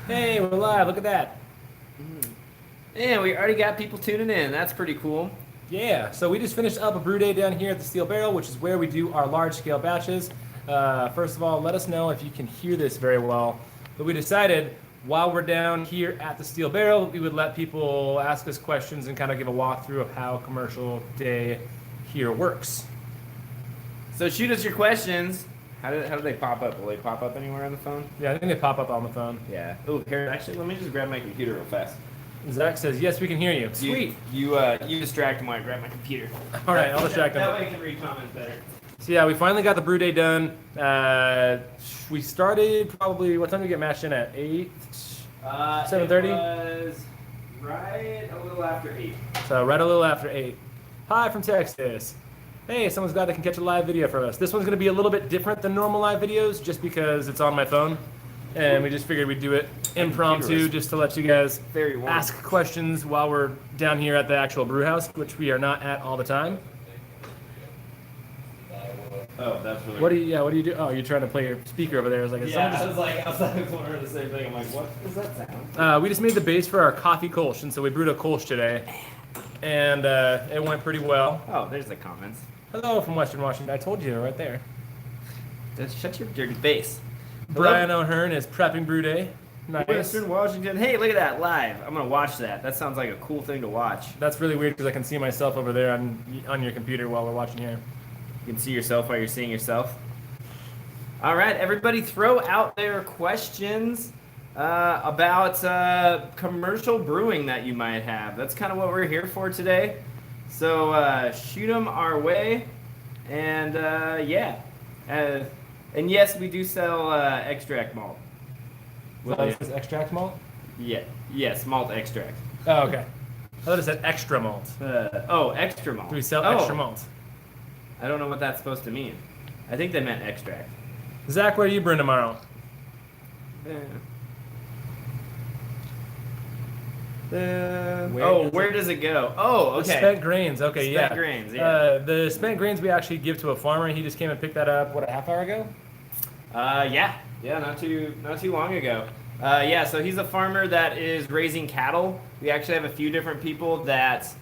Hey, we're live. Look at that. And we already got people tuning in. That's pretty cool. Yeah, so we just finished up a brew day down here at the Steel Barrel, which is where we do our large-scale batches. First of all, let us know if you can hear this very well. But we decided while we're down here at the Steel Barrel, we would let people ask us questions and kind of give a walkthrough of how commercial day here works. So shoot us your questions. How do they pop up? Will they pop up anywhere on the phone? Yeah, I think they pop up on the phone. Yeah. Oh, here, actually, let me just grab my computer real fast. Zach says, yes, we can hear you. Sweet. You distract him while I grab my computer. All right, I'll distract him. That way I can read comments better. So yeah, we finally got the brew day done. We started probably, what time did we get mashed in at? 8? 7:30? It was right a little after 8. So right a little after 8. Hi from Texas. Hey, someone's glad they can catch a live video from us. This one's going to be a little bit different than normal live videos just because it's on my phone. And we just figured we'd do it impromptu just to let you guys ask questions while we're down here at the actual brew house, which we are not at all the time. Oh, that's really What do you do? Oh, you're trying to play your speaker over there. I was like, I was like, I was wondering the same thing. I'm like, what does that sound? We just made the base for our coffee Kolsch, and so we brewed a Kolsch today. And it went pretty well. Oh, there's the comments. Hello from Western Washington. I told you right there. Just shut your dirty face. Brian O'Hearn is prepping brew day. Nice. Western Washington. Hey, look at that live. I'm gonna watch that. That sounds like a cool thing to watch. That's really weird because I can see myself over there on your computer while we're watching here. You can see yourself while you're seeing yourself. All right, everybody, throw out their questions about commercial brewing that you might have. That's kind of what we're here for today. So shoot them our way, and yeah. And yes, we do sell extract malt. Well, is extract malt? Yeah. Yes, malt extract. Oh, okay. I thought it said extra malt. Extra malt. Do we sell extra malt? I don't know what that's supposed to mean. I think they meant extract. Zach, where are you brewing tomorrow? Where does it go? Oh, okay. Spent grains. Okay, spent grains, yeah. The spent grains we actually give to a farmer, and he just came and picked that up. What, a half hour ago? Yeah, not too long ago. Yeah, so he's a farmer that is raising cattle. We actually have a few different people that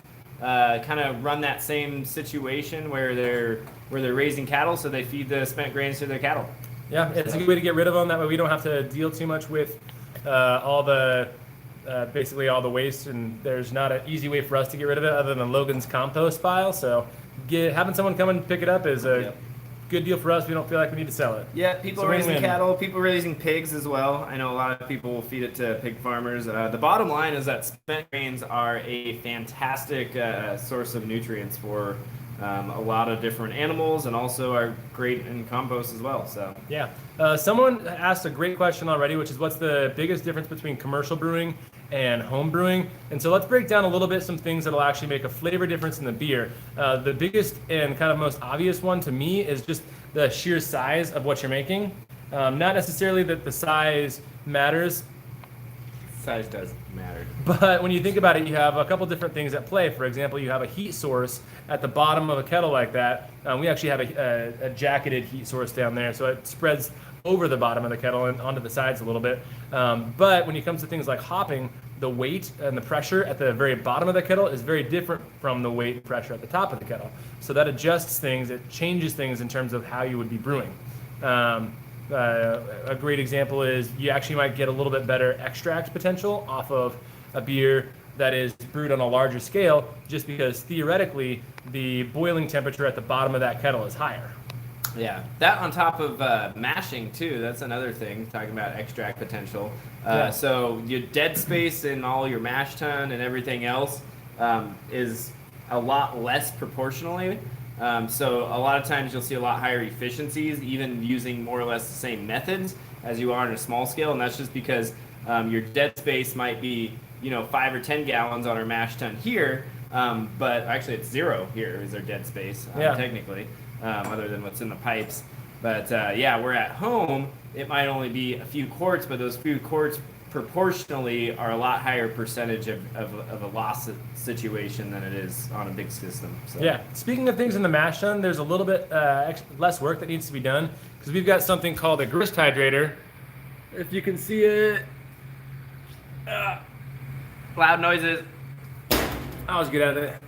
kind of run that same situation where they're raising cattle, so they feed the spent grains to their cattle. Yeah, it's a good way to get rid of them. That way we don't have to deal too much with basically all the waste, and there's not an easy way for us to get rid of it other than Logan's compost pile. So having someone come and pick it up is a good deal for us. We don't feel like we need to sell it. Yeah, people So raising win-win. cattle, people raising pigs as well. I know a lot of people will feed it to pig farmers. The bottom line is that spent grains are a fantastic source of nutrients for a lot of different animals, and also are great in compost as well. So Yeah. Someone asked a great question already, which is what's the biggest difference between commercial brewing and home brewing? And so let's break down a little bit some things that'll actually make a flavor difference in the beer. The biggest and kind of most obvious one to me is just the sheer size of what you're making. Not necessarily that the size matters, size does matter. but when you think about it, you have a couple different things at play. For example, you have a heat source at the bottom of a kettle like that. We actually have a jacketed heat source down there, so it spreads over the bottom of the kettle and onto the sides a little bit. But when it comes to things like hopping, the weight and the pressure at the very bottom of the kettle is very different from the weight and pressure at the top of the kettle. So that adjusts things, it changes things in terms of how you would be brewing. A great example is you actually might get a little bit better extract potential off of a beer that is brewed on a larger scale, just because theoretically the boiling temperature at the bottom of that kettle is higher. Yeah, that on top of mashing too. That's another thing, talking about extract potential. So your dead space in all your mash tun and everything else is a lot less proportionally. So a lot of times you'll see a lot higher efficiencies, even using more or less the same methods as you are on a small scale, and that's just because your dead space might be 5 or 10 gallons on our mash tun here, but actually it's 0 here is our dead space technically. Other than what's in the pipes. But yeah, we're at home, it might only be a few quarts, but those few quarts proportionally are a lot higher percentage of a loss situation than it is on a big system. So. Yeah, speaking of things in the mash tun, there's a little bit less work that needs to be done because we've got something called a Grist Hydrator. If you can see it, Loud noises. I was good at it.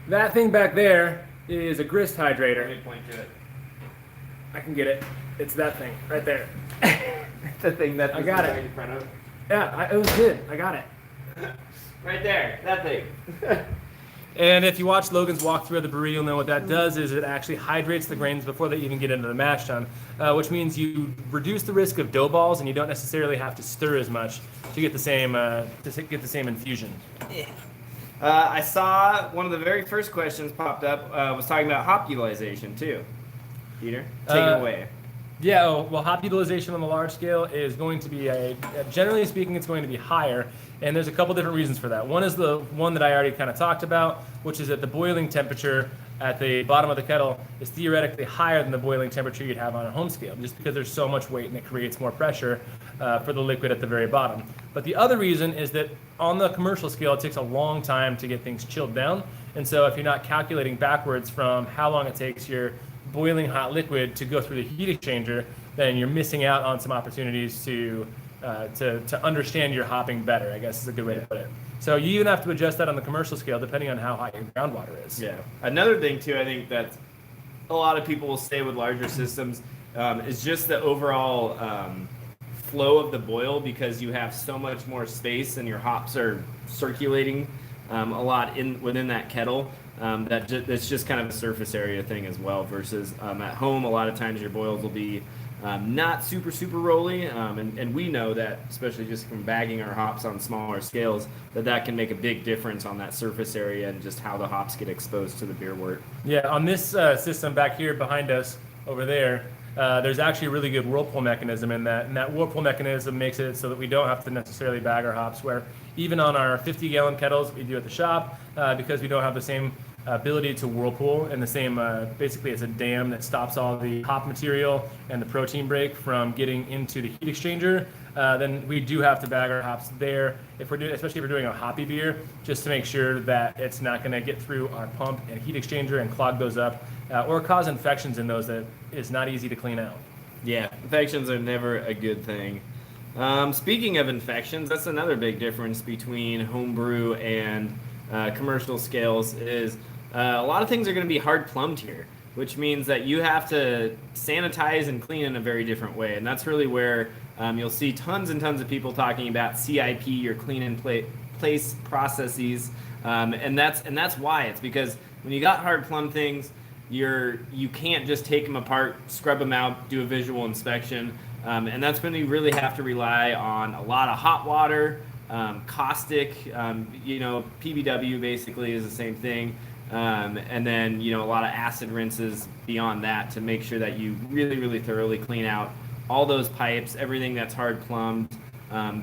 That thing back there is a grist hydrator. Let me point to it. I can get it. It's that thing right there. The thing that I got right it. in front of. Yeah, it was good. I got it. Right there, that thing. And if you watch Logan's walkthrough of the brewery, you'll know what that does is it actually hydrates the grains before they even get into the mash tun, which means you reduce the risk of dough balls, and you don't necessarily have to stir as much to get the same infusion. I saw one of the very first questions popped up was talking about hop utilization too. Peter, take it away. Yeah, well, hop utilization on the large scale is going to be generally speaking, it's going to be higher, and there's a couple different reasons for that. One is the one that I already kind of talked about, which is that the boiling temperature at the bottom of the kettle is theoretically higher than the boiling temperature you'd have on a home scale, just because there's so much weight and it creates more pressure for the liquid at the very bottom. But the other reason is that on the commercial scale, it takes a long time to get things chilled down, and so if you're not calculating backwards from how long it takes your boiling hot liquid to go through the heat exchanger, then you're missing out on some opportunities to understand your hopping better, I guess is a good way to put it. So you even have to adjust that on the commercial scale depending on how hot your groundwater is. Yeah. Another thing too, I think that a lot of people will say with larger systems is just the overall flow of the boil, because you have so much more space and your hops are circulating a lot within that kettle. That's just kind of a surface area thing as well, versus at home a lot of times your boils will be not super rolly, and we know that, especially just from bagging our hops on smaller scales, that can make a big difference on that surface area and just how the hops get exposed to the beer wort. Yeah, on this system back here behind us over there, there's actually a really good whirlpool mechanism in that, and that whirlpool mechanism makes it so that we don't have to necessarily bag our hops, where even on our 50-gallon kettles we do at the shop, because we don't have the same ability to whirlpool, and the same basically it's a dam that stops all the hop material and the protein break from getting into the heat exchanger, then we do have to bag our hops there if we're doing, especially if we're doing a hoppy beer, just to make sure that it's not going to get through our pump and heat exchanger and clog those up, or cause infections in those that is not easy to clean out. Yeah, infections are never a good thing. Speaking of infections, that's another big difference between homebrew and commercial scales is a lot of things are going to be hard plumbed here, which means that you have to sanitize and clean in a very different way. And that's really where you'll see tons and tons of people talking about CIP, your clean in place processes. And that's why. It's because when you got hard plumbed things, you can't just take them apart, scrub them out, do a visual inspection. And that's when you really have to rely on a lot of hot water, caustic, PBW basically is the same thing. And then, a lot of acid rinses beyond that to make sure that you really thoroughly clean out all those pipes, everything that's hard plumbed,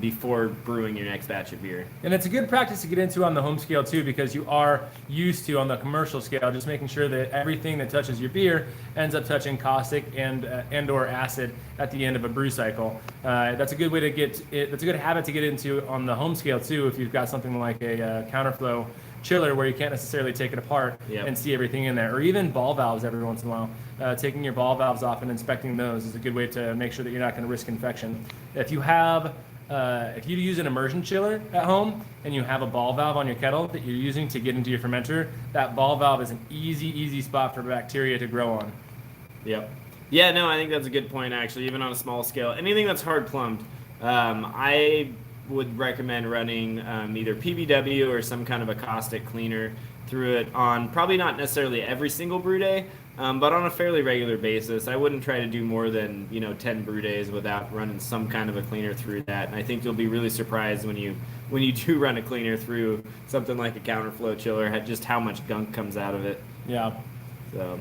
before brewing your next batch of beer. And it's a good practice to get into on the home scale too, because you are used to, on the commercial scale, just making sure that everything that touches your beer ends up touching caustic and or acid at the end of a brew cycle. That's a good way to get it. That's a good habit to get into on the home scale too, if you've got something like a counterflow chiller where you can't necessarily take it apart and see everything in there, or even ball valves every once in a while. Taking your ball valves off and inspecting those is a good way to make sure that you're not going to risk infection. If you use an immersion chiller at home and you have a ball valve on your kettle that you're using to get into your fermenter, that ball valve is an easy spot for bacteria to grow on. Yep. Yeah, no, I think that's a good point, actually, even on a small scale. Anything that's hard plumbed, I would recommend running either PBW or some kind of a caustic cleaner through it on probably not necessarily every single brew day, but on a fairly regular basis. I wouldn't try to do more than 10 brew days without running some kind of a cleaner through that. And I think you'll be really surprised when you do run a cleaner through something like a counterflow chiller, just how much gunk comes out of it. Yeah. So,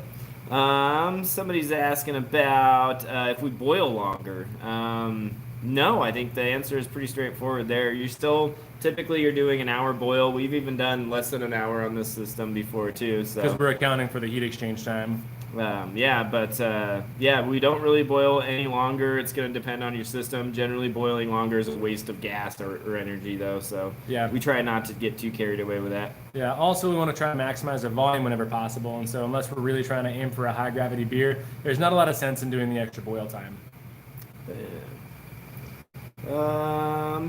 somebody's asking about if we boil longer. No, I think the answer is pretty straightforward there. You're doing an hour boil. We've even done less than an hour on this system before too. So because we're accounting for the heat exchange time. We don't really boil any longer. It's going to depend on your system. Generally, boiling longer is a waste of gas or energy, though. So we try not to get too carried away with that. Yeah. Also, we want to try to maximize our volume whenever possible. And so, unless we're really trying to aim for a high gravity beer, there's not a lot of sense in doing the extra boil time.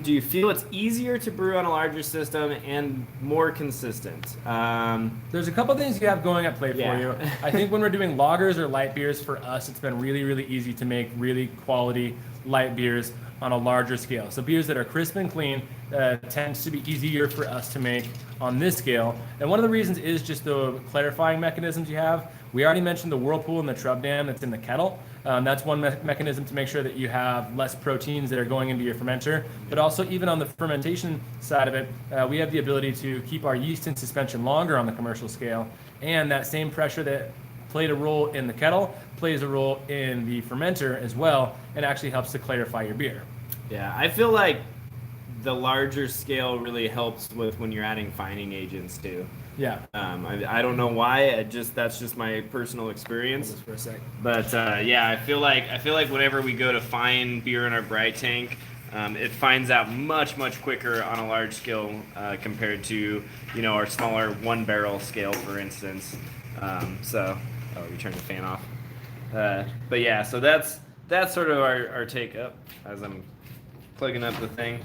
Do you feel it's easier to brew on a larger system and more consistent? There's a couple things you have going at play for you. I think when we're doing lagers or light beers, for us, it's been really, really easy to make really quality light beers on a larger scale. So beers that are crisp and clean tends to be easier for us to make on this scale. And one of the reasons is just the clarifying mechanisms you have. We already mentioned the whirlpool and the trub dam that's in the kettle. That's one mechanism to make sure that you have less proteins that are going into your fermenter. But also, even on the fermentation side of it, we have the ability to keep our yeast in suspension longer on the commercial scale. And that same pressure that played a role in the kettle plays a role in the fermenter as well, and actually helps to clarify your beer. Yeah, I feel like the larger scale really helps with when you're adding fining agents too. Yeah. I don't know why. That's just my personal experience. Hold this for a sec. But yeah, I feel like whenever we go to fine beer in our bright tank, it finds out much quicker on a large scale compared to our smaller 1 barrel scale, for instance. You turned the fan off. But yeah, so that's sort of our take up as I'm plugging up the thing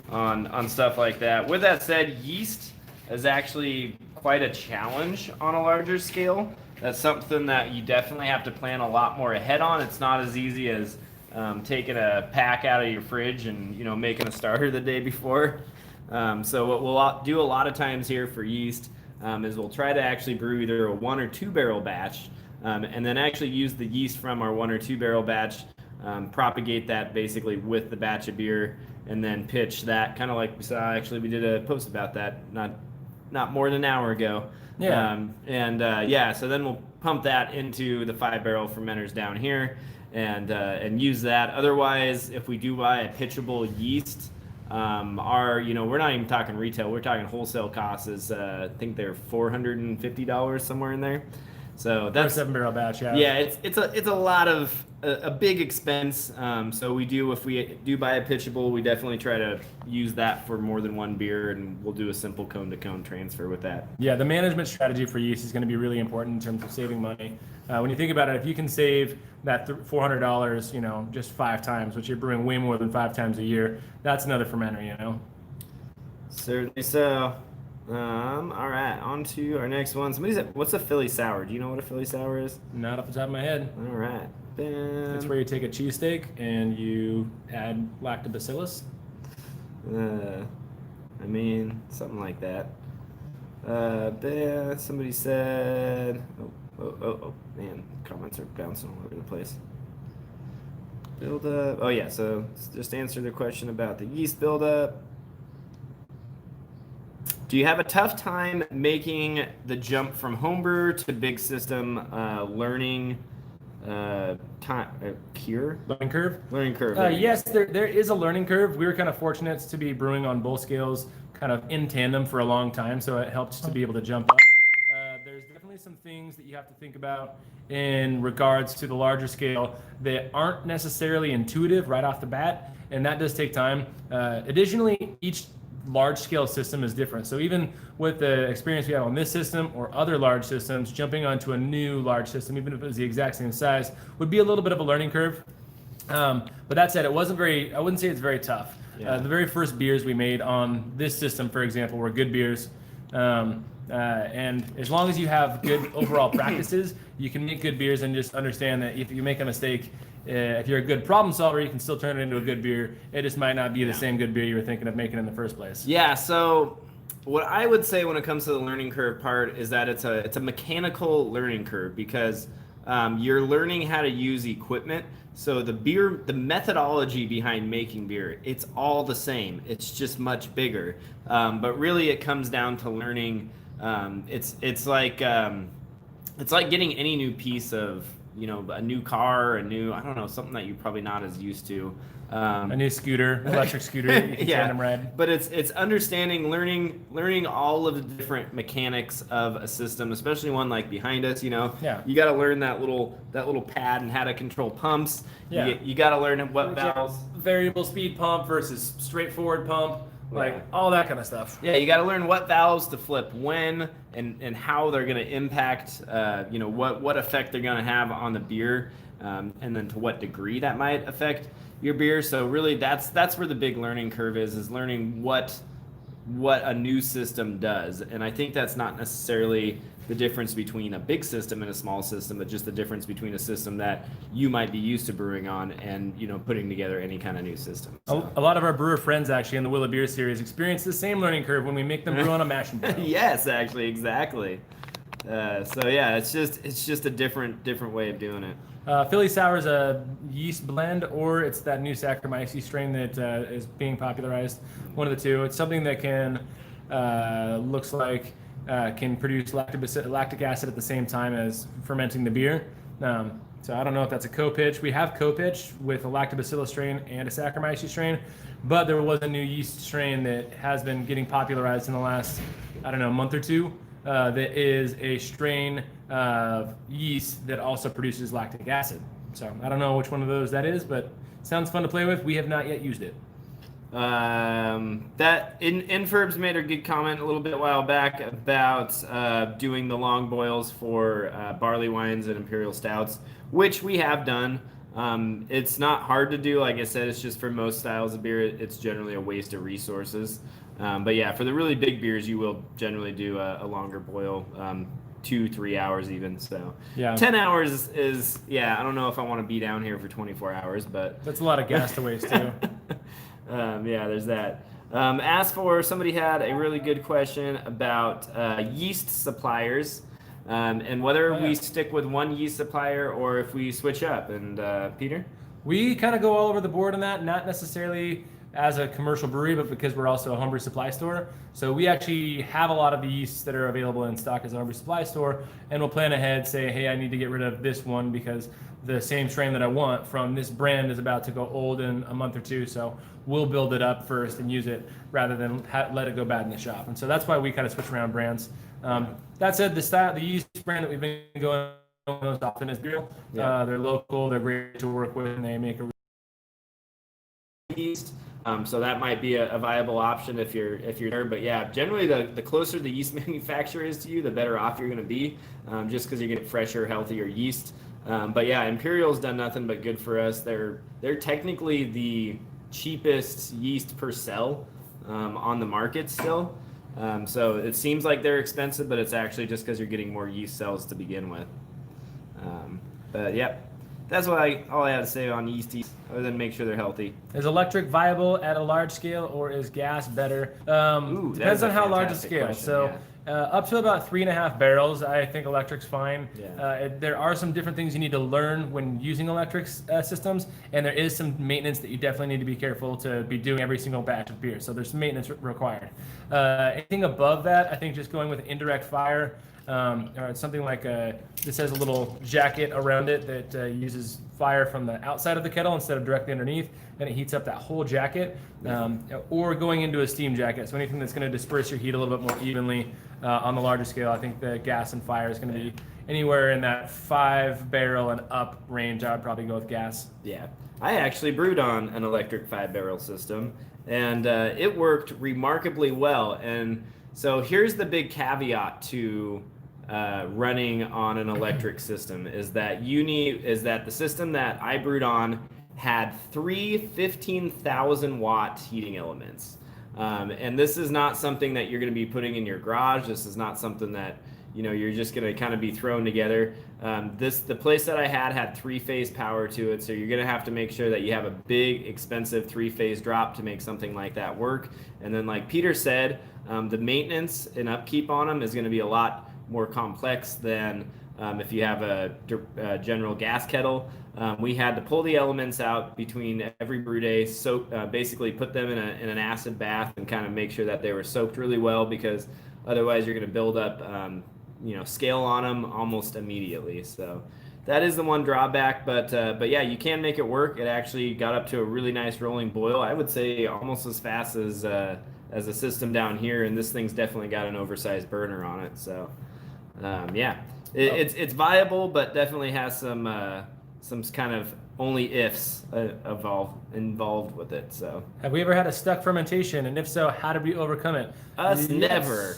on stuff like that. With that said, yeast is actually quite a challenge on a larger scale. That's something that you definitely have to plan a lot more ahead on. It's not as easy as taking a pack out of your fridge and making a starter the day before. So what we'll do a lot of times here for yeast is we'll try to actually brew either a 1 or 2 barrel batch, and then actually use the yeast from our 1 or 2 barrel batch, propagate that basically with the batch of beer, and then pitch that kind of like we saw. Actually, we did a post about that not more than an hour ago. Yeah. So then we'll pump that into the 5 barrel fermenters down here, and use that. Otherwise, if we do buy a pitchable yeast, we're not even talking retail, we're talking wholesale costs is I think they're $450 somewhere in there. So that's a 7-barrel batch. Yeah, it's a lot of a big expense. So if we do buy a pitchable, we definitely try to use that for more than 1 beer, and we'll do a simple cone to cone transfer with that. Yeah, the management strategy for yeast is going to be really important in terms of saving money. When you think about it, if you can save that $400, just 5 times, which you're brewing way more than 5 times a year, that's another fermenter. Certainly so. All right, on to our next one. Somebody said, what's a Philly sour? Do you know what a Philly sour is? Not off the top of my head. All right. It's where you take a cheesesteak and you add lactobacillus. Something like that. Somebody said, oh, man, comments are bouncing all over the place. Build-up. Oh, yeah, so just answer the question about the yeast build-up. Do you have a tough time making the jump from homebrew to big system learning Learning curve? Learning curve. Yes, there is a learning curve. We were kind of fortunate to be brewing on both scales kind of in tandem for a long time, so it helped to be able to jump up. There's definitely some things that you have to think about in regards to the larger scale that aren't necessarily intuitive right off the bat, and that does take time. Additionally, each large scale system is different. So even with the experience we have on this system or other large systems, jumping onto a new large system, even if it was the exact same size, would be a little bit of a learning curve. But that said, I wouldn't say it's very tough. Yeah. The very first beers we made on this system, for example, were good beers. And as long as you have good overall practices, you can make good beers, and just understand that if you make a mistake, if you're a good problem solver, you can still turn it into a good beer. It just might not be the same good beer you were thinking of making in the first place. Yeah, so what I would say when it comes to the learning curve part is that it's a mechanical learning curve, because you're learning how to use equipment. So the methodology behind making beer, it's all the same. It's just much bigger. But really it comes down to learning. It's like getting any new piece of, a new car, something that you're probably not as used to. A new scooter, electric scooter, you can tandem ride. But it's understanding, learning all of the different mechanics of a system, especially one like behind us. Yeah. You got to learn that little pad and how to control pumps. Yeah. You got to learn what valves. Variable speed pump versus straightforward pump. Like all that kind of stuff. Yeah, you got to learn what valves to flip when, and how they're going to impact, what effect they're going to have on the beer. and then to what degree that might affect your beer. So really, that's where the big learning curve is learning what a new system does. And I think that's not necessarily the difference between a big system and a small system, but just the difference between a system that you might be used to brewing on and, you know, putting together any kind of new system. So. A lot of our brewer friends actually in the Willa Beer series experience the same learning curve when we make them brew on a mashing bill. Yes, actually, exactly. So yeah, it's just a different way of doing it. Philly Sour is a yeast blend, or it's that new Saccharomyces strain that is being popularized. One of the two. It's something that can looks like can produce lactic acid at the same time as fermenting the beer. So I don't know if that's a co-pitch. We have co-pitch with a lactobacillus strain and a Saccharomyces strain, but there was a new yeast strain that has been getting popularized in the last, I don't know, month or two. That is a strain of yeast that also produces lactic acid. So I don't know which one of those that is, but sounds fun to play with. We have not yet used it. That Inferbs made a good comment a little bit a while back about doing the long boils for barley wines and Imperial stouts, which we have done. It's not hard to do. Like I said, it's just for most styles of beer, it's generally a waste of resources. But yeah, for the really big beers, you will generally do a longer boil, 2-3 hours even. So yeah, 10 hours is I don't know if I want to be down here for 24 hours, but that's a lot of gas to waste too. Yeah, there's that. As for somebody had a really good question about yeast suppliers and whether we stick with one yeast supplier or if we switch up. And Peter? We kind of go all over the board on that, not necessarily as a commercial brewery, but because we're also a homebrew supply store. So we actually have a lot of the yeasts that are available in stock as a homebrew supply store, and we'll plan ahead, say, hey, I need to get rid of this one because the same strain that I want from this brand is about to go old in a month or two, so we'll build it up first and use it rather than let it go bad in the shop. And so that's why we kind of switch around brands. That said, the yeast brand that we've been going most often is Imperial. They're local, they're great to work with, and they make a yeast. So that might be a viable option if you're there. But yeah, generally the closer the yeast manufacturer is to you, the better off you're going to be, just because you're getting fresher, healthier yeast. But yeah, Imperial's done nothing but good for us. They're technically the cheapest yeast per cell on the market still. So it seems like they're expensive, but it's actually just because you're getting more yeast cells to begin with. But yep. That's all I have to say on yeast, other than make sure they're healthy. Is electric viable at a large scale, or is gas better? Depends on how large the scale. Question, so up to about 3.5 barrels, I think electric's fine. Yeah. There are some different things you need to learn when using electric systems, and there is some maintenance that you definitely need to be careful to be doing every single batch of beer. So there's some maintenance required. Anything above that, I think just going with indirect fire, or something like this has a little jacket around it that uses fire from the outside of the kettle instead of directly underneath, and it heats up that whole jacket, or going into a steam jacket. So anything that's going to disperse your heat a little bit more evenly on the larger scale. I think the gas and fire is going to be anywhere in that 5 barrel and up range. I would probably go with gas. Yeah, I actually brewed on an electric 5 barrel system, and it worked remarkably well. And so here's the big caveat to running on an electric system is that the system that I brewed on had 3 15,000 watt heating elements. And this is not something that you're going to be putting in your garage. This is not something that you're just going to kind of be thrown together. The place that I had 3-phase power to it, so you're going to have to make sure that you have a big, expensive 3-phase drop to make something like that work. And then, like Peter said, the maintenance and upkeep on them is going to be a lot more complex than if you have a general gas kettle. We had to pull the elements out between every brew day, basically put them in an acid bath and kind of make sure that they were soaked really well, because otherwise you're going to build up scale on them almost immediately. So that is the one drawback, but yeah, you can make it work. It actually got up to a really nice rolling boil. I would say almost as fast as a system down here, and this thing's definitely got an oversized burner on it. So yeah, it's viable, but definitely has some kind of only ifs involved with it. So have we ever had a stuck fermentation, and if so, how did we overcome it? Us, never.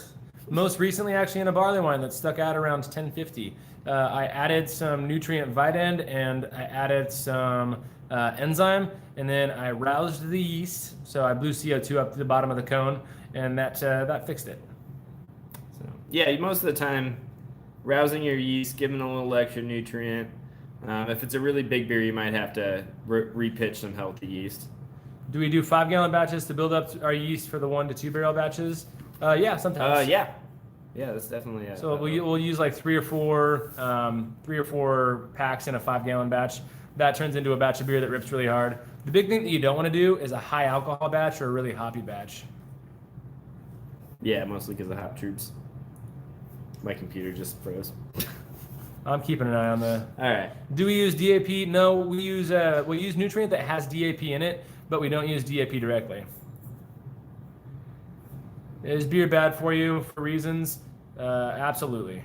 Most recently, actually, in a barley wine that stuck out around 1050. I added some nutrient Vidend and I added some enzyme, and then I roused the yeast. So I blew CO2 up to the bottom of the cone, and that fixed it. So. Yeah, most of the time, rousing your yeast, giving a little extra nutrient. If it's a really big beer, you might have to repitch some healthy yeast. Do we do 5-gallon batches to build up our yeast for the 1 to 2 barrel batches? Yeah, sometimes. Yeah, that's definitely it. So we'll use like 3 or 4 packs in a 5-gallon batch. That turns into a batch of beer that rips really hard. The big thing that you don't want to do is a high alcohol batch or a really hoppy batch. Yeah, mostly because of hop troops. My computer just froze. I'm keeping an eye on the. All right. Do we use DAP? No, we use nutrient that has DAP in it, but we don't use DAP directly. Is beer bad for you for reasons? Absolutely.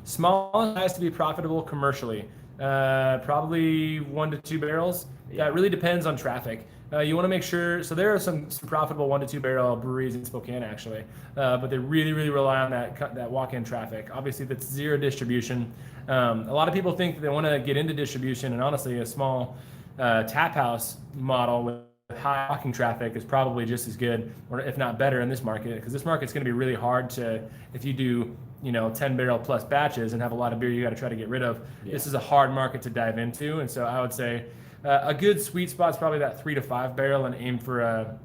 Small has to be profitable commercially. Probably 1 to 2 barrels. Yeah. That really depends on traffic. You want to make sure. So there are some profitable 1 to 2 barrel breweries in Spokane actually, but they really rely on that walk-in traffic. Obviously, that's zero distribution. A lot of people think that they want to get into distribution, and honestly, a small tap house model with high walking traffic is probably just as good, or if not better, in this market, because this market's going to be really hard to, if you do 10 barrel plus batches and have a lot of beer you got to try to get rid of. Yeah. This is a hard market to dive into, and so I would say a good sweet spot is probably that 3 to 5 barrel, and aim for a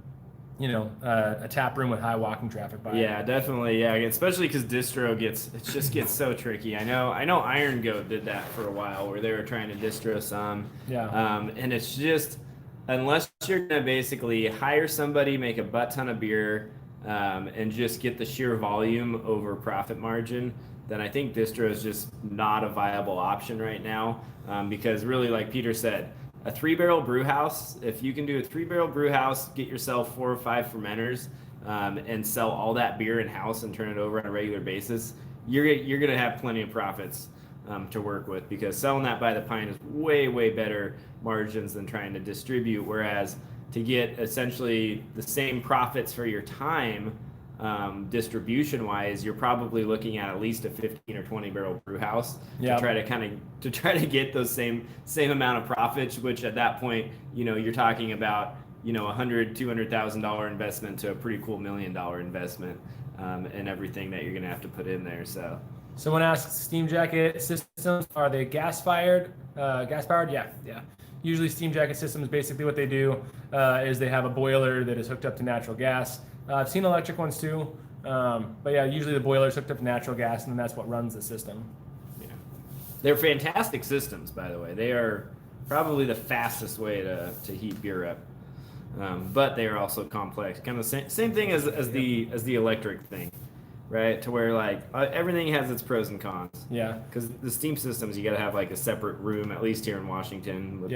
tap room with high walking traffic by Yeah, definitely. Yeah, especially because distro just gets so tricky. I know Iron Goat did that for a while, where they were trying to distro some. Yeah. And it's just, unless you're gonna basically hire somebody, make a butt ton of beer, and just get the sheer volume over profit margin, then I think distro is just not a viable option right now. Because really, like Peter said, a 3-barrel brew house, if you can do a 3-barrel brew house, get yourself 4 or 5 fermenters, and sell all that beer in house and turn it over on a regular basis, you're gonna have plenty of profits to work with, because selling that by the pint is way better margins than trying to distribute. Whereas to get essentially the same profits for your time, distribution wise, you're probably looking at least a 15 or 20 barrel brew house to try to get those same amount of profits, which at that point, you're talking about $100,000-$200,000 investment to a pretty cool $1 million investment, and everything that you're gonna have to put in there. So someone asks, steam jacket systems, are they gas powered? Yeah. Usually steam jacket systems, basically what they do is they have a boiler that is hooked up to natural gas. I've seen electric ones too, but yeah, usually the boiler is hooked up to natural gas, and then that's what runs the system. Yeah, they're fantastic systems, by the way. They are probably the fastest way to heat beer up, but they are also complex. Kind of same thing as the electric thing, right? To where everything has its pros and cons. Yeah. Because the steam systems, you got to have a separate room, at least here in Washington, with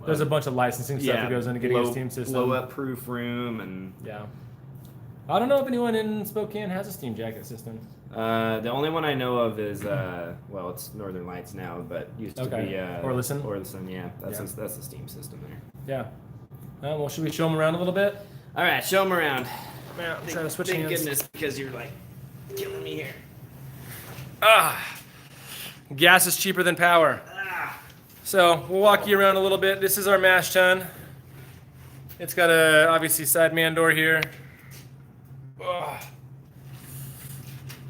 there's a bunch of licensing stuff that goes into getting a steam system. Blow up proof room and I don't know if anyone in Spokane has a steam jacket system. The only one I know of is it's Northern Lights now, but used to be Orlison. Yeah, that's the steam system there. Yeah. Well, should we show them around a little bit? All right, show them around. Yeah, I'm trying to switch Thank hands. goodness, because you're killing me here. Gas is cheaper than power. So we'll walk you around a little bit. This is our mash tun. It's got a obviously side man door here.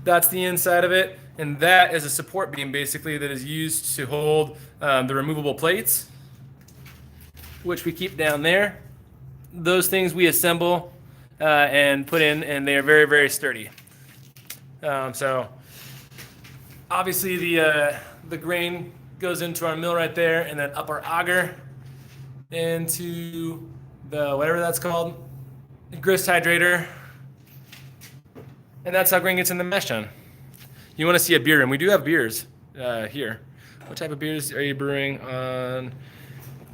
That's the inside of it, and that is a support beam basically that is used to hold the removable plates, which we keep down there. Those things we assemble and put in, and they are very sturdy. So obviously the grain goes into our mill right there, and then up our auger into the whatever that's called, grist hydrator. And that's how grain gets in the mash tun. You want to see a beer room. We do have beers here. What type of beers are you brewing on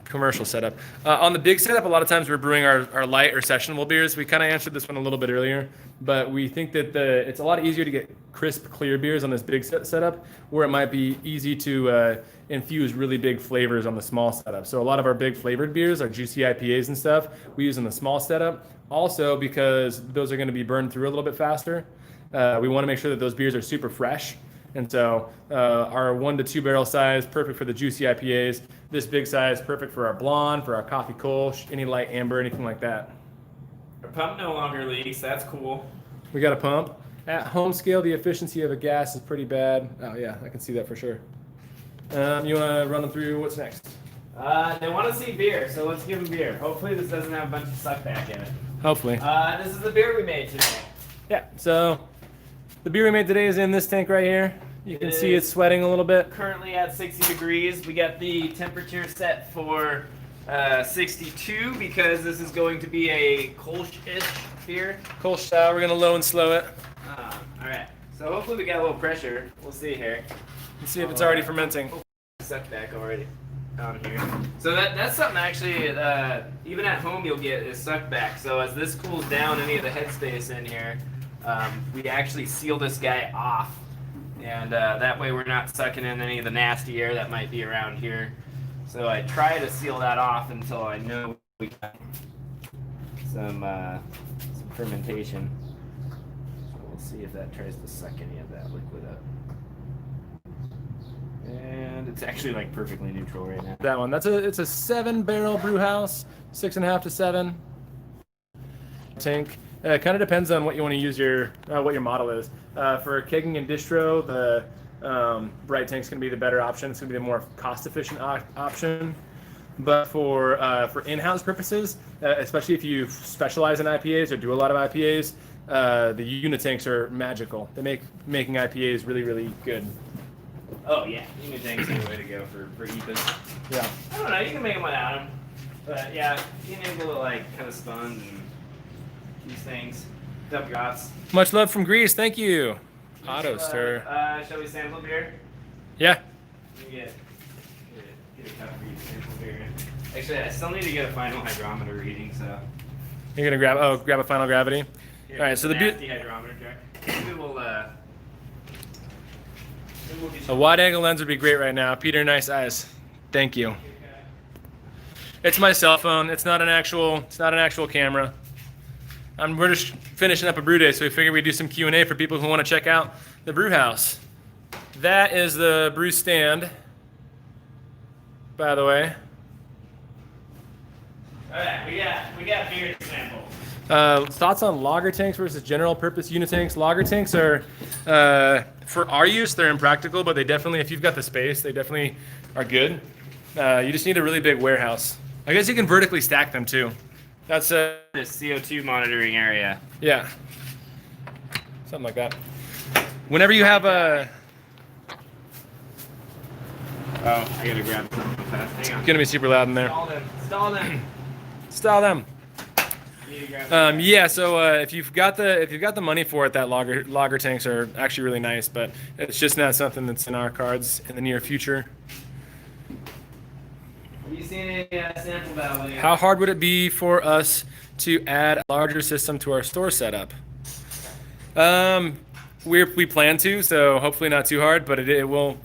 commercial setup? On the big setup, a lot of times we're brewing our light or sessionable beers. We kind of answered this one a little bit earlier, but we think that it's a lot easier to get crisp, clear beers on this big setup, where it might be easy to infuse really big flavors on the small setup. So a lot of our big flavored beers, our juicy IPAs and stuff, we use in the small setup. Also because those are going to be burned through a little bit faster. we want to make sure that those beers are super fresh. And so our 1 to 2 barrel size, perfect for the juicy IPAs. This big size, perfect for our blonde, for our coffee kolsch, any light amber, anything like that. Our pump no longer leaks. That's cool. We got a pump. At home scale, the efficiency of a gas is pretty bad. Oh yeah, I can see that for sure. You want to run them through what's next? They want to see beer, so let's give them beer. Hopefully this doesn't have a bunch of suckback in it. Hopefully. This is the beer we made today. Yeah, so the beer we made today is in this tank right here. You can see it's sweating a little bit. Currently at 60 degrees. We got the temperature set for 62 because this is going to be a Kolsch-ish beer. Kolsch style, we're going to low and slow it. Alright, so hopefully we got a little pressure. We'll see here. Let's see if it's already fermenting. Suck back already down here. So that's something actually, even at home you'll get is suck back. So as this cools down any of the headspace in here, we actually seal this guy off. And that way we're not sucking in any of the nasty air that might be around here. So I try to seal that off until I know we got some fermentation. So we'll see if that tries to suck any of that liquid up. And it's actually like perfectly neutral right now. That one. It's a 7-barrel brew house, 6.5 to 7 tank. It kind of depends on what you want to use what your model is. For kegging and distro, the bright tank's going to be the better option. It's going to be the more cost-efficient option. But for in-house purposes, especially if you specialize in IPAs or do a lot of IPAs, the unit tanks are magical. They make making IPAs really, really good. Oh yeah, unit tanks are the way to go for EPAs. Yeah. I don't know, you can make them without them. But yeah, you need a little like kind of sponge and these things. Dump your hops. Much love from Greece. Thank you. Auto stir. Shall we sample beer? Yeah. Get a cup for you to sample beer. Actually, I still need to get a final hydrometer reading, so. You're gonna grab a final gravity. Here, all right. So the nasty hydrometer check. Maybe we'll a wide angle lens would be great right now. Peter, nice eyes. Thank you. It's my cell phone. It's not an actual camera. We're just finishing up a brew day, so we figured we'd do some Q&A for people who want to check out the brew house. That is the brew stand, by the way. All right, we got beer to sample. Thoughts on lager tanks versus general purpose unit tanks? Lager tanks are, for our use, they're impractical, but they definitely, if you've got the space, they definitely are good. You just need a really big warehouse. I guess you can vertically stack them too. That's the CO2 monitoring area. Yeah. Something like that. Whenever you have a... Oh, I gotta grab something fast. Hang on. It's gonna be super loud in there. Stall them. Stall them. You need to grab Yeah, so if you've got the money for it, that lager tanks are actually really nice, but it's just not something that's in our cards in the near future. Have you seen any sample value? How hard would it be for us to add a larger system to our store setup? We plan to, so hopefully not too hard, but it will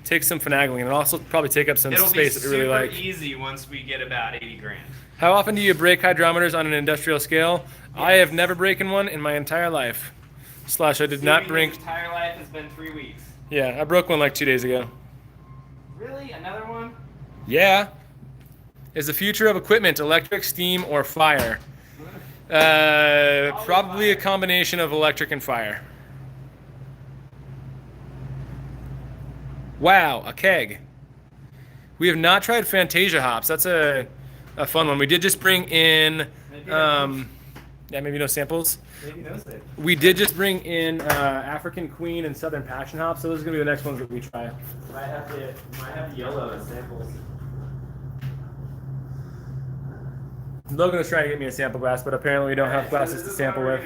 take some finagling, and it'll also probably take up some space that we really like. It'll be super easy once we get about 80 grand. How often do you break hydrometers on an industrial scale? Yes. I have never broken one in my entire life. / I did not break. My entire life has been 3 weeks. Yeah, I broke one like 2 days ago. Really? Another one? Yeah. Is the future of equipment electric, steam, or fire? Probably a combination of electric and fire. Wow, a keg. We have not tried Fantasia hops. That's a fun one. We did just bring in, maybe no samples. Maybe no samples. We did just bring in African Queen and Southern Passion hops, so those are gonna be the next ones that we try. Might have yellow as samples. Logan was trying to get me a sample glass, but apparently we don't have glasses to sample with.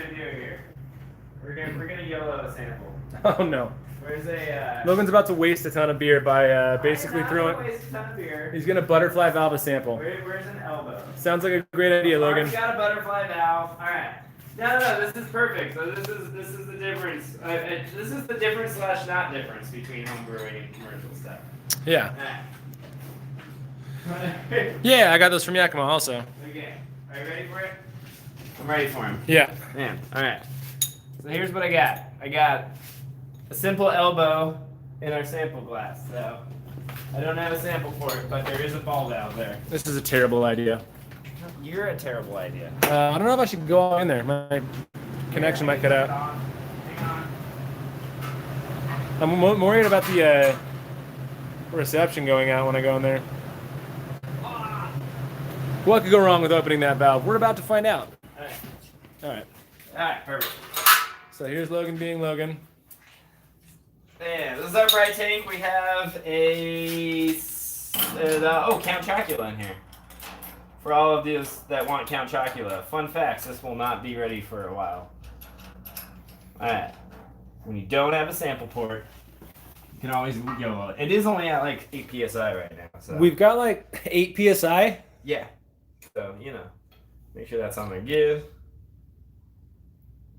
We're gonna yellow a sample. Oh no. Where's a? Logan's about to waste a ton of beer by basically throwing. Waste a ton of beer. He's gonna butterfly valve a sample. Where's an elbow? Sounds like a great idea, Logan. I've got a butterfly valve. All right. No, this is perfect. So this is the difference. This is the difference / not difference between home brewing and commercial stuff. Yeah. All right. Yeah, I got those from Yakima also. Okay. Are you ready for it? I'm ready for him. Yeah. Man. All right. So here's what I got. I got a simple elbow in our sample glass. So I don't have a sample for it, but there is a ball valve there. This is a terrible idea. You're a terrible idea. I don't know if I should go all in there. My connection might cut out. Hang on. I'm more worried about the reception going out when I go in there. What could go wrong with opening that valve? We're about to find out. All right, perfect. So here's Logan being Logan. Yeah, this is our bright tank. We have Count Chocula in here. For all of these that want Count Chocula. Fun facts, this will not be ready for a while. Alright. When you don't have a sample port, you can always go. It is only at like 8 PSI right now. So. We've got like 8 PSI? Yeah. So, make sure that's on there good.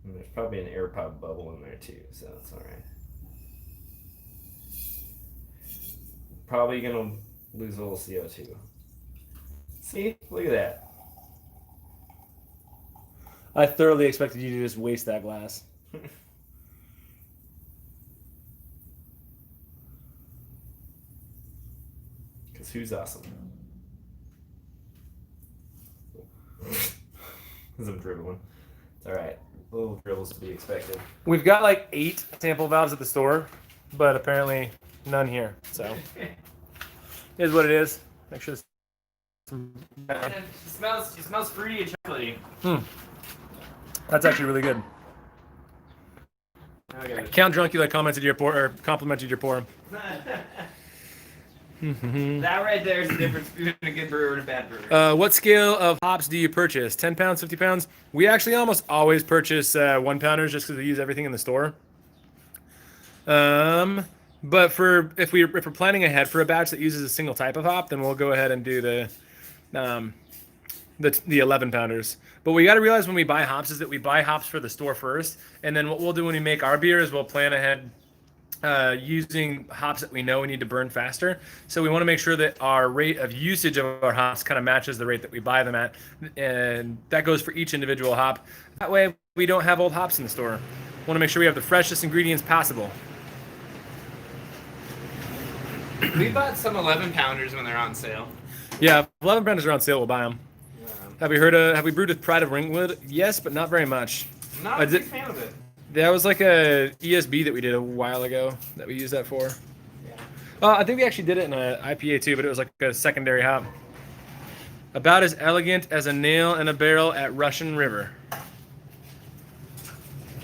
And there's probably an air pop bubble in there too, so that's alright. Probably gonna lose a little CO2. See? Look at that. I thoroughly expected you to just waste that glass. Because who's awesome? Because I'm dribbling. It's alright. Little dribbles to be expected. We've got like 8 sample valves at the store, but apparently none here. So, is what it is. Make sure. It smells fruity and chocolatey. That's actually really good. Count Druncula commented your pour or complimented your pour. That right there is the difference between a good brewer and a bad brewer. What scale of hops do you purchase? 10 pounds, 50 pounds? We actually almost always purchase 1 pounders just because we use everything in the store. But if we're planning ahead for a batch that uses a single type of hop, then we'll go ahead and do the 11 pounders. But we got to realize when we buy hops is that we buy hops for the store first, and then what we'll do when we make our beer is we'll plan ahead using hops that we know we need to burn faster. So we want to make sure that our rate of usage of our hops kind of matches the rate that we buy them at, and that goes for each individual hop. That way we don't have old hops in the store. We want to make sure we have the freshest ingredients possible. We bought some 11 pounders when they're on sale. Yeah, if 11 pounders are on sale, we'll buy them. Yeah. Have we brewed with Pride of Ringwood? Yes, but not very much. Not a big fan of it. That was like a ESB that we did a while ago that we used that for. Yeah. I think we actually did it in an IPA too, but it was like a secondary hop. About as elegant as a nail in a barrel at Russian River.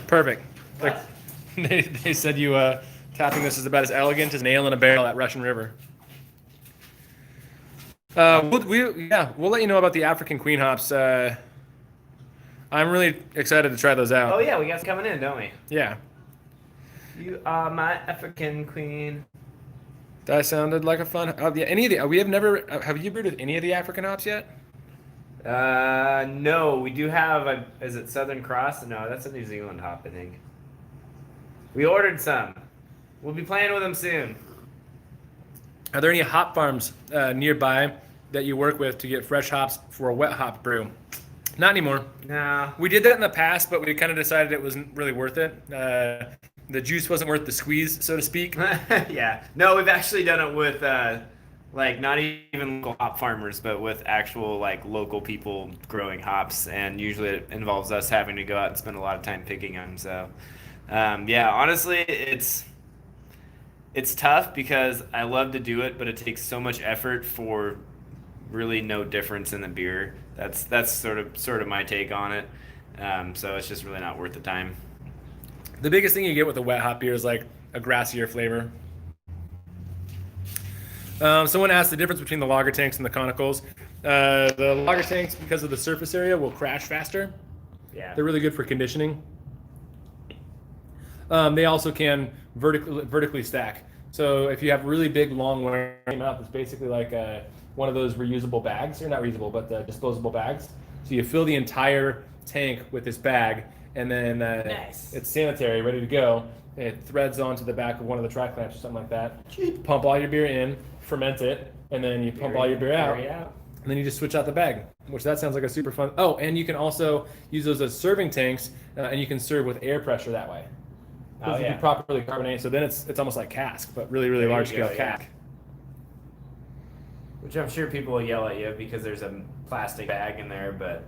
Perfect. Like, they said you tapping this is about as elegant as a nail in a barrel at Russian River. We'll let you know about the African Queen hops. I'm really excited to try those out. Oh yeah, we got some coming in, don't we? Yeah. You are my African queen. That sounded like a fun. Have you brewed with any of the African hops yet? No, we do have is it Southern Cross? No, that's a New Zealand hop, I think. We ordered some. We'll be playing with them soon. Are there any hop farms nearby that you work with to get fresh hops for a wet hop brew? Not anymore. No. We did that in the past, but we kind of decided it wasn't really worth it. The juice wasn't worth the squeeze, so to speak. Yeah. No, we've actually done it with not even local hop farmers, but with actual local people growing hops, and usually it involves us having to go out and spend a lot of time picking them. So, honestly, it's tough because I love to do it, but it takes so much effort for really no difference in the beer. That's sort of my take on it. So it's just really not worth the time. The biggest thing you get with a wet hop beer is like a grassier flavor. Someone asked the difference between the lager tanks and the Conicals. The lager tanks, because of the surface area, will crash faster. Yeah. They're really good for conditioning. They also can vertically stack. So if you have really big, long wearing mouth, it's basically like one of those reusable bags, or not reusable, but the disposable bags. So you fill the entire tank with this bag, and then nice. It's sanitary, ready to go. It threads onto the back of one of the track clamps or something like that. Pump all your beer in, ferment it, and then you pump all your beer out. And then you just switch out the bag. which that sounds like a super fun. Oh, and you can also use those as serving tanks, and you can serve with air pressure that way. Oh, If you yeah. properly carbonate, so then it's almost like cask, but really There you large scale go, yeah. cask. Which I'm sure people will yell at you because there's a plastic bag in there, but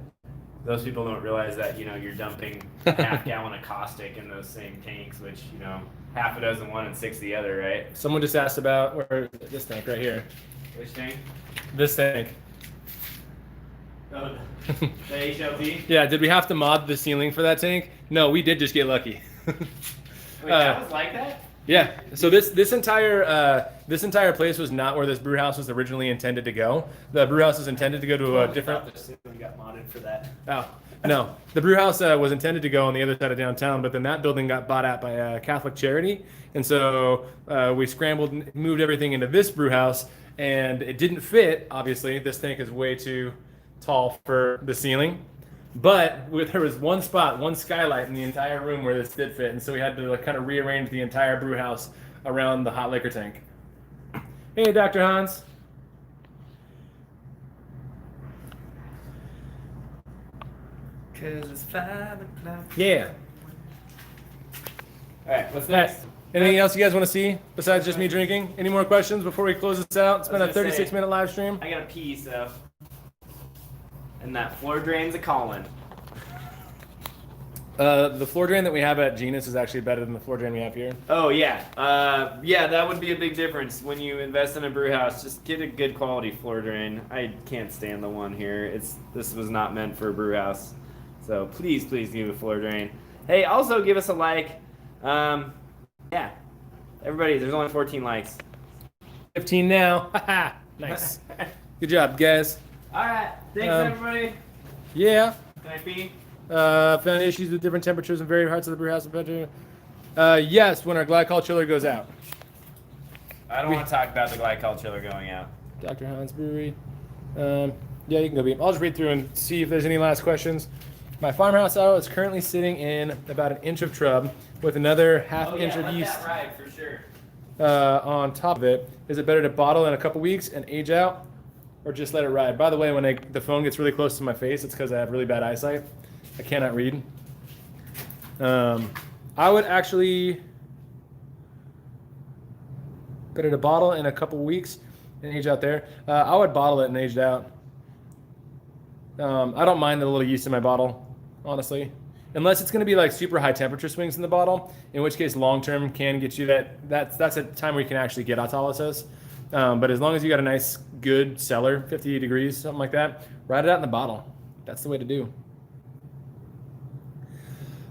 those people don't realize that, you know, you're dumping a half-gallon of caustic in those same tanks, which, you know, half a dozen one and 6 the other, right? Someone just asked about where this tank right here. Which tank? This tank. Oh, the HLT? Yeah, did we have to mod the ceiling for that tank? No, we did just get lucky. Wait, that was like that? Yeah. So this entire place was not where this brew house was originally intended to go. The brew house was intended to go to a different. We got modded for that. Oh no, the brew house was intended to go on the other side of downtown, but then that building got bought out by a Catholic charity, and so we scrambled and moved everything into this brew house, and it didn't fit. Obviously, this tank is way too tall for the ceiling. But there was one spot, one skylight in the entire room where this did fit, and so we had to like, kind of rearrange the entire brew house around the hot liquor tank. Hey, Dr. Hans. Cause it's 5 o'clock. Yeah. All right, what's All right. next? Anything else you guys want to see besides just me drinking? Any more questions before we close this out? It's been a I was gonna say- 36-minute live stream. I gotta pee, so. And that floor drain's a calling. The floor drain that we have at Genus is actually better than the floor drain we have here. Oh yeah, yeah, that would be a big difference when you invest in a brew house. Just get a good quality floor drain. I can't stand the one here. This was not meant for a brew house, so please give a floor drain. Hey, also give us a like. Yeah, everybody, there's only 14 likes. 15 now. Haha. Nice. Good job, guys. All right, thanks everybody. Yeah. Can I pee? Found issues with different temperatures in various parts of the brew house. Yes, when our glycol chiller goes out. I don't want to talk about the glycol chiller going out. Dr. Hans Brewery. Yeah, you can go beat. I'll just read through and see if there's any last questions. My farmhouse auto is currently sitting in about an inch of trub with another half inch of yeast That ride for sure. on top of it. Is it better to bottle in a couple weeks and age out, or just let it ride? By the way, when the phone gets really close to my face, it's because I have really bad eyesight. I cannot read. I would actually better to bottle in a couple weeks and age out there. I would bottle it and age it out. I don't mind the little yeast in my bottle, honestly, unless it's going to be like super high temperature swings in the bottle, in which case long term can get you that's a time where you can actually get autolysis. But as long as you got a nice good cellar, 50 degrees, something like that, ride it out in the bottle. That's the way to do.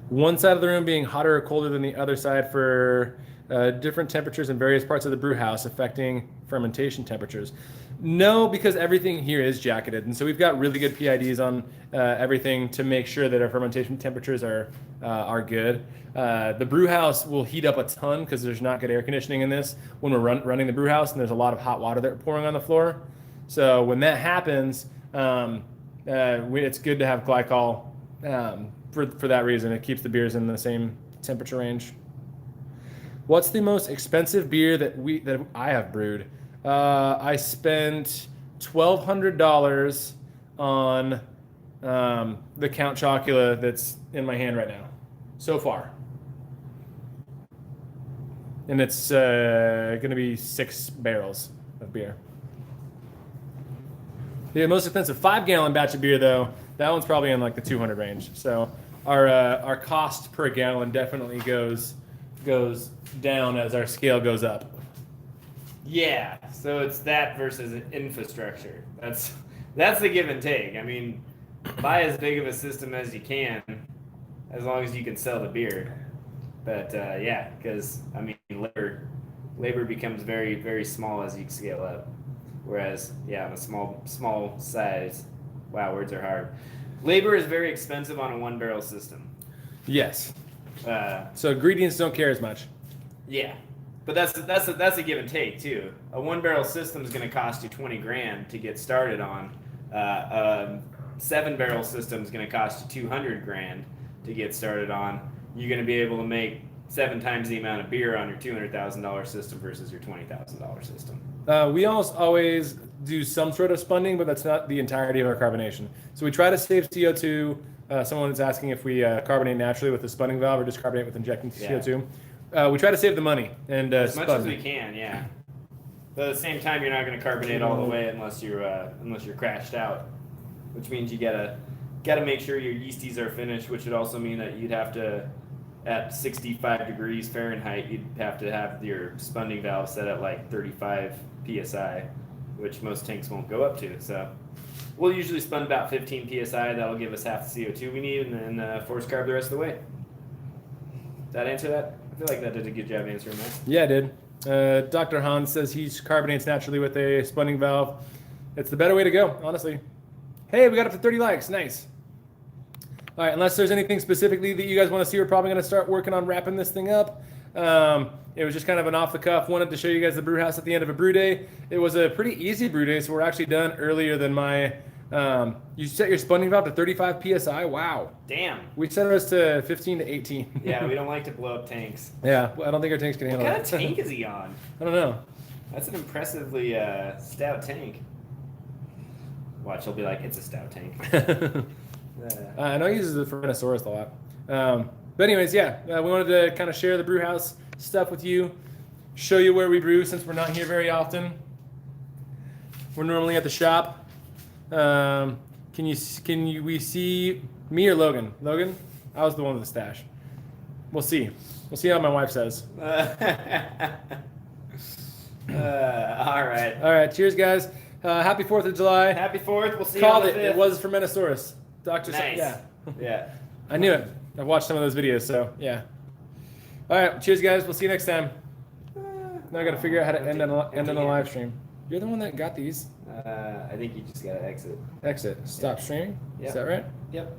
One side of the room being hotter or colder than the other side for different temperatures in various parts of the brew house affecting fermentation temperatures. No, because everything here is jacketed, and so we've got really good PIDs on everything to make sure that our fermentation temperatures are good. The brew house will heat up a ton because there's not good air conditioning in this when we're running the brew house, and there's a lot of hot water that we're pouring on the floor. So when that happens, it's good to have glycol for that reason. It keeps the beers in the same temperature range. What's the most expensive beer that I have brewed? I spent $1,200 on the Count Chocula that's in my hand right now, so far. And it's going to be 6 barrels of beer. The most expensive 5-gallon batch of beer, though, that one's probably in like the 200 range. So our cost per gallon definitely goes down as our scale goes up. Yeah, so it's that versus infrastructure. That's the give and take. I mean, buy as big of a system as you can, as long as you can sell the beer. But yeah, because I mean, labor becomes very, very small as you scale up. Whereas, yeah, on a small size, wow, words are hard. Labor is very expensive on a 1-barrel system. Yes. So ingredients don't care as much. Yeah, but that's a give and take too. A 1-barrel system is going to cost you $20,000 to get started on. A 7-barrel system is going to cost you $200,000 to get started on. You're going to be able to make 7 times the amount of beer on your $200,000 system versus your $20,000 system. We almost always do some sort of spunding, but that's not the entirety of our carbonation. So we try to save CO2. Someone is asking if we carbonate naturally with a spunding valve or just carbonate with injecting CO2. We try to save the money and as much as we can, yeah. But at the same time, you're not going to carbonate all the way unless you're crashed out, which means you gotta make sure your yeasties are finished, which would also mean that you'd have to, at 65 degrees Fahrenheit, you'd have to have your spunding valve set at like 35 psi, which most tanks won't go up to. So we'll usually spun about 15 psi. That'll give us half the CO2 we need, and then force carb the rest of the way. Did that answer that? I feel like that did a good job answering that. Yeah, it did. Dr. Hans says he carbonates naturally with a spunding valve. It's the better way to go, honestly. Hey, we got up to 30 likes. Nice. All right, unless there's anything specifically that you guys want to see, we're probably going to start working on wrapping this thing up. It was just kind of an off-the-cuff. Wanted to show you guys the brew house at the end of a brew day. It was a pretty easy brew day, so we're actually done earlier than my... you set your spunding valve to 35 psi? Wow. Damn. We set ours to 15 to 18. Yeah, we don't like to blow up tanks. Yeah, I don't think our tanks can handle What that. kind of tank is he on? I don't know. That's an impressively stout tank. Watch, he'll be like, it's a stout tank. I know he uses the Fermentasaurus a lot. But anyways, yeah, we wanted to kind of share the brew house stuff with you, show you where we brew since we're not here very often. We're normally at the shop. We see me or Logan? Logan? I was the one with the stash. We'll see. We'll see how my wife says. All right. All right. Cheers, guys. Happy 4th of July. Happy 4th. We'll see you Called on it. the 5th. It was Fermentasaurus. Doctor. Nice. Yeah. Yeah. I knew it. I've watched some of those videos, so yeah. All right. Cheers, guys. We'll see you next time. Now I got to figure out how to end on a live stream. You're the one that got these. I think you just gotta exit. Exit. Stop streaming. Yep. Is that right? Yep.